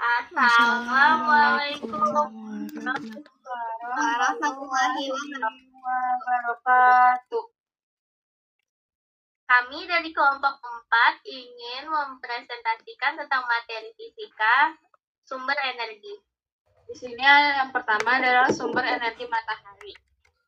Assalamualaikum warahmatullahi wabarakatuh. Kami dari kelompok 4 ingin mempresentasikan tentang materi fisika sumber energi. Di sini yang pertama adalah sumber energi matahari.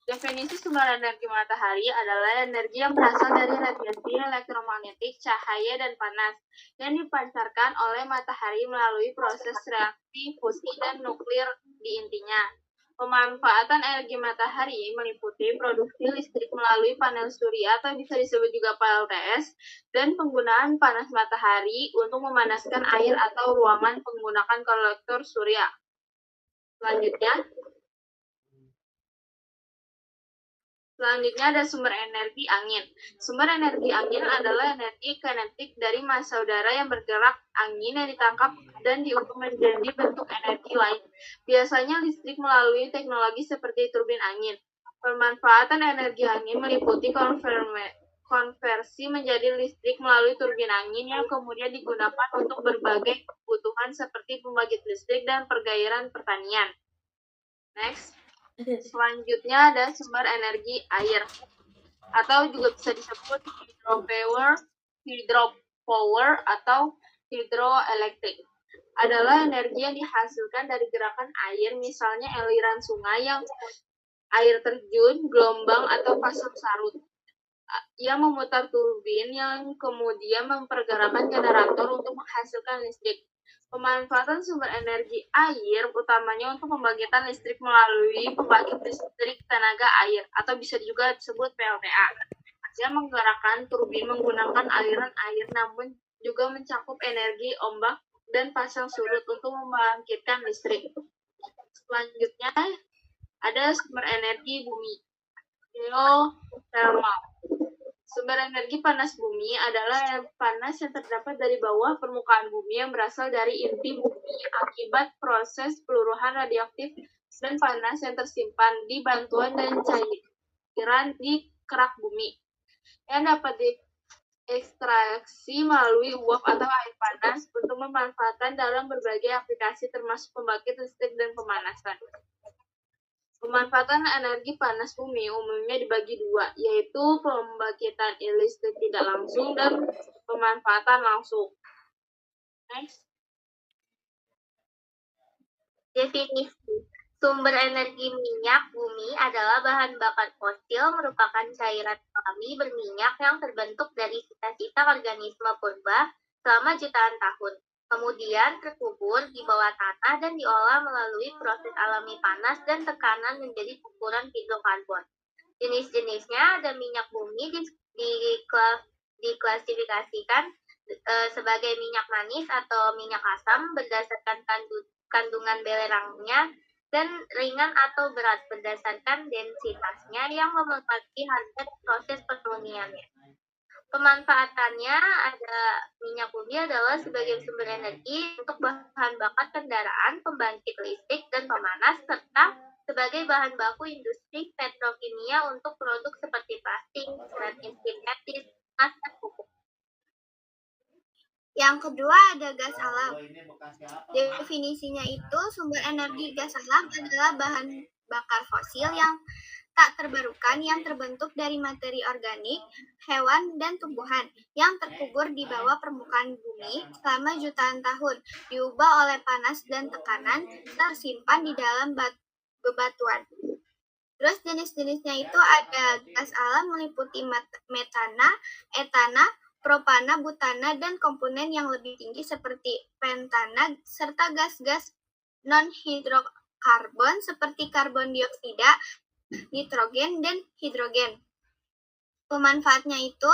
Definisi sumber energi matahari adalah energi yang berasal dari radiasi elektromagnetik, cahaya, dan panas yang dipancarkan oleh matahari melalui proses reaksi fusi dan nuklir di intinya. Pemanfaatan energi matahari meliputi produksi listrik melalui panel surya atau bisa disebut juga PLTS dan penggunaan panas matahari untuk memanaskan air atau ruangan menggunakan kolektor surya. Selanjutnya ada sumber energi angin. Sumber energi angin adalah energi kinetik dari massa udara yang bergerak angin yang ditangkap dan diubah menjadi bentuk energi lain. Biasanya listrik melalui teknologi seperti turbin angin. Pemanfaatan energi angin meliputi konversi menjadi listrik melalui turbin angin yang kemudian digunakan untuk berbagai kebutuhan seperti pembangkit listrik dan pergairan pertanian. Next. Selanjutnya ada sumber energi air atau juga bisa disebut hydropower atau hidroelektrik. Adalah energi yang dihasilkan dari gerakan air, misalnya aliran sungai yang air terjun, gelombang atau pasang sarut yang memutar turbin yang kemudian mempergerakkan generator untuk menghasilkan listrik. Pemanfaatan sumber energi air utamanya untuk pembangkitan listrik melalui pembangkit listrik tenaga air atau bisa juga disebut PLTA yang menggerakkan turbin menggunakan aliran air namun juga mencakup energi ombak dan pasang surut untuk membangkitkan listrik. Selanjutnya ada sumber energi bumi, geothermal. Sumber energi panas bumi adalah panas yang terdapat dari bawah permukaan bumi yang berasal dari inti bumi akibat proses peluruhan radioaktif dan panas yang tersimpan di bantuan dan cairan di kerak bumi yang dapat diekstraksi melalui uap atau air panas untuk pemanfaatan dalam berbagai aplikasi termasuk pembangkit listrik dan pemanasan. Pemanfaatan energi panas bumi umumnya dibagi dua, yaitu pembangkitan listrik tidak langsung dan pemanfaatan langsung. Next. Definisi. Sumber energi minyak bumi adalah bahan bakar fosil merupakan cairan alami berminyak yang terbentuk dari sisa-sisa organisme purba selama jutaan tahun. Kemudian terkubur di bawah tanah dan diolah melalui proses alami panas dan tekanan menjadi kumpulan hidrokarbon. Jenis-jenisnya ada minyak bumi diklasifikasikan sebagai minyak manis atau minyak asam berdasarkan kandungan belerangnya dan ringan atau berat berdasarkan densitasnya yang mempengaruhi harga proses pemurniannya. Pemanfaatannya ada minyak bumi adalah sebagai sumber energi untuk bahan bakar kendaraan, pembangkit listrik, dan pemanas, serta sebagai bahan baku industri petrokimia untuk produk seperti plastik, serat sintetis, emas, dan pupuk. Yang kedua ada gas alam. Definisinya itu sumber energi gas alam adalah bahan bakar fosil yang tak terbarukan yang terbentuk dari materi organik, hewan, dan tumbuhan yang terkubur di bawah permukaan bumi selama jutaan tahun, diubah oleh panas dan tekanan, tersimpan di dalam bebatuan. Terus jenis-jenisnya itu ada gas alam meliputi metana, etana, propana, butana, dan komponen yang lebih tinggi seperti pentana, serta gas-gas non-hidrokarbon seperti karbon dioksida, nitrogen, dan hidrogen. Pemanfaatnya itu,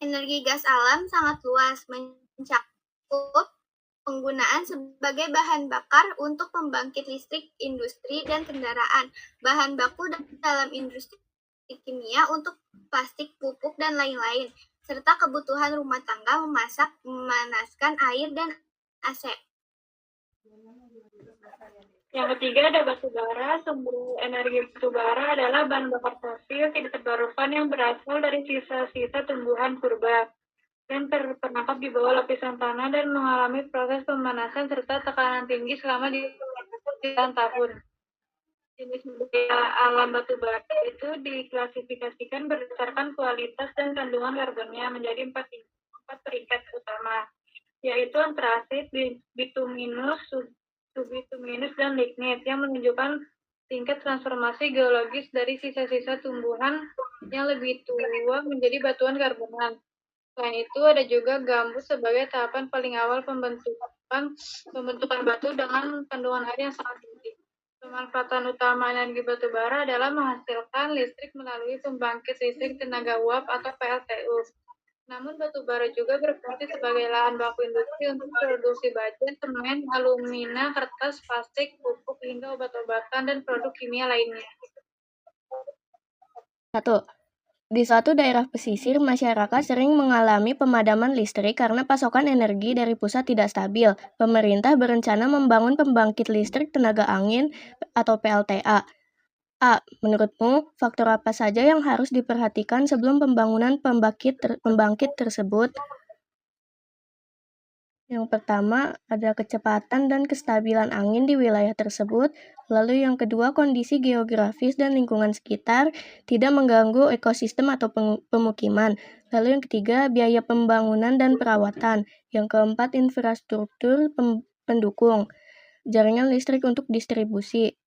energi gas alam sangat luas, mencakup penggunaan sebagai bahan bakar untuk pembangkit listrik, industri, dan kendaraan, bahan baku dalam industri kimia untuk plastik, pupuk, dan lain-lain, serta kebutuhan rumah tangga memasak, memanaskan air, dan AC. Yang ketiga ada batu bara. Sumber energi batu bara adalah bahan bakar fosil tidak terbarukan yang berasal dari sisa-sisa tumbuhan purba. dan terperangkap di bawah lapisan tanah dan mengalami proses pemanasan serta tekanan tinggi selama di tahun. Jenis budaya alam batu bara itu diklasifikasikan berdasarkan kualitas dan kandungan karbonnya menjadi empat peringkat utama, yaitu antrasit, bituminus, subbituminus, dan lignit, yang menunjukkan tingkat transformasi geologis dari sisa-sisa tumbuhan yang lebih tua menjadi batuan karbonan. Selain itu, ada juga gambut sebagai tahapan paling awal pembentukan batu dengan kandungan air yang sangat tinggi. Pemanfaatan utama energi batu bara adalah menghasilkan listrik melalui pembangkit listrik tenaga uap atau PLTU. Namun batu bara juga berfungsi sebagai lahan baku industri untuk produksi baja, semen, alumina, kertas, plastik, pupuk, hingga obat-obatan dan produk kimia lainnya. 1. Di suatu daerah pesisir, masyarakat sering mengalami pemadaman listrik karena pasokan energi dari pusat tidak stabil. Pemerintah berencana membangun pembangkit listrik tenaga angin atau PLTA. A. Menurutmu, faktor apa saja yang harus diperhatikan sebelum pembangunan pembangkit tersebut? Yang pertama, ada kecepatan dan kestabilan angin di wilayah tersebut. Lalu yang kedua, kondisi geografis dan lingkungan sekitar tidak mengganggu ekosistem atau pemukiman. Lalu yang ketiga, biaya pembangunan dan perawatan. Yang keempat, infrastruktur pendukung. Jaringan listrik untuk distribusi.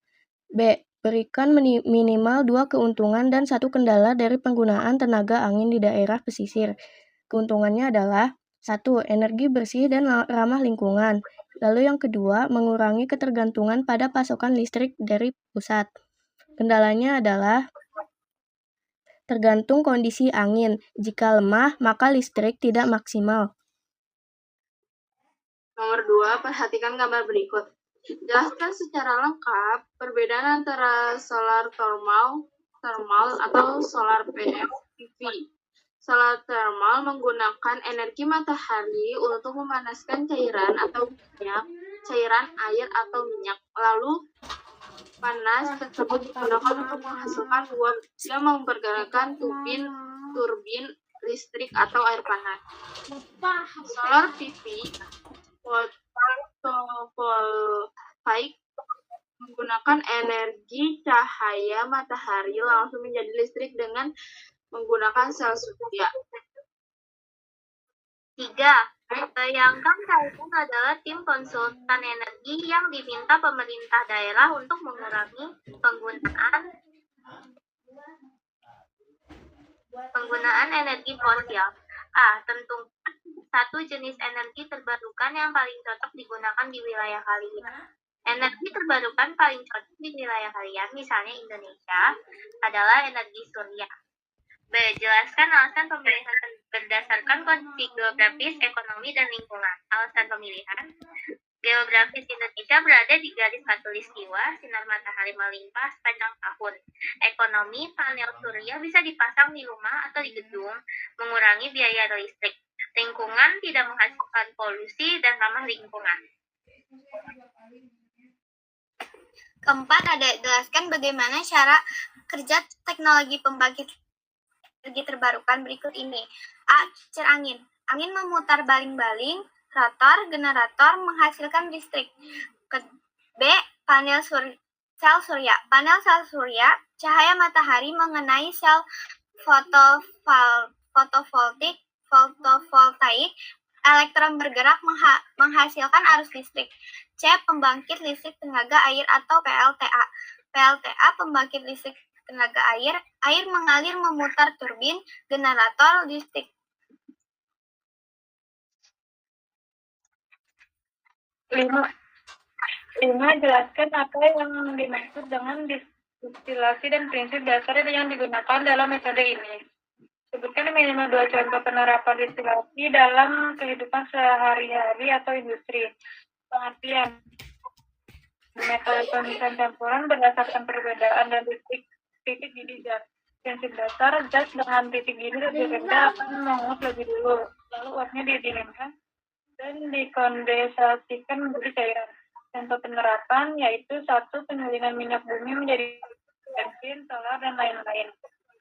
B. Berikan minimal 2 keuntungan dan 1 kendala dari penggunaan tenaga angin di daerah pesisir. Keuntungannya adalah 1. Energi bersih dan ramah lingkungan. Lalu yang kedua, mengurangi ketergantungan pada pasokan listrik dari pusat. Kendalanya adalah tergantung kondisi angin. Jika lemah, maka listrik tidak maksimal. Nomor 2, perhatikan gambar berikut. Jelaskan secara lengkap perbedaan antara solar thermal atau solar PV. Solar thermal menggunakan energi matahari untuk memanaskan cairan atau minyak, cairan air atau minyak. Lalu panas tersebut digunakan untuk menghasilkan uap yang mempergerakkan turbin listrik atau air panas. Solar PV photovoltaik menggunakan energi cahaya matahari langsung menjadi listrik dengan menggunakan sel surya. 3. Bayangkan kalian adalah tim konsultan energi yang diminta pemerintah daerah untuk mengurangi penggunaan energi fosil. A. Tentukan satu jenis energi terbarukan yang paling cocok digunakan di wilayah kalian. Energi terbarukan paling cocok di wilayah kalian, misalnya Indonesia, adalah energi surya. B. Jelaskan alasan pemilihan berdasarkan kondisi geografis, ekonomi, dan lingkungan. Alasan pemilihan: geografis Indonesia berada di garis khatulistiwa, sinar matahari melimpah sepanjang tahun. Ekonomi, panel surya bisa dipasang di rumah atau di gedung, mengurangi biaya listrik. Lingkungan, tidak menghasilkan polusi dan ramah lingkungan. Keempat, jelaskan bagaimana cara kerja teknologi pembangkit energi terbarukan berikut ini. A. Kincir angin. Angin memutar baling-baling, rotor, generator menghasilkan listrik. B. Panel sel surya. Panel sel surya, cahaya matahari mengenai sel fotovoltaik, elektron bergerak menghasilkan arus listrik. C. Pembangkit listrik tenaga air atau PLTA. PLTA, pembangkit listrik tenaga air mengalir memutar turbin, generator listrik. 5. Jelaskan apa yang dimaksud dengan distilasi dan prinsip dasar yang digunakan dalam metode ini. Sebutkan minimal 2 contoh penerapan distilasi dalam kehidupan sehari-hari atau industri. Pengertian: metode pemisahan campuran berdasarkan perbedaan dan titik didih zat. Prinsip dasar: zat dengan titik didih lebih rendah akan menguap lebih dulu, lalu uapnya didinginkan dan dikondensasikan menjadi cairan. Contoh penerapan yaitu 1. Penyulingan minyak bumi menjadi bensin, solar, dan lain-lain.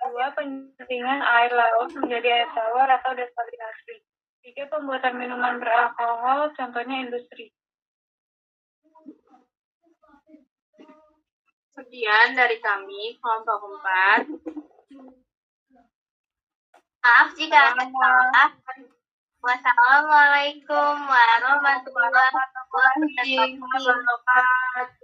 2. Penyulingan air laut menjadi air tawar atau desalinasi. Tiga, pembuatan minuman beralkohol, contohnya industri. Sekian dari kami, kelompok 4. Maaf jika ada salah. Wassalamualaikum warahmatullahi wabarakatuh. Wabarakatuh.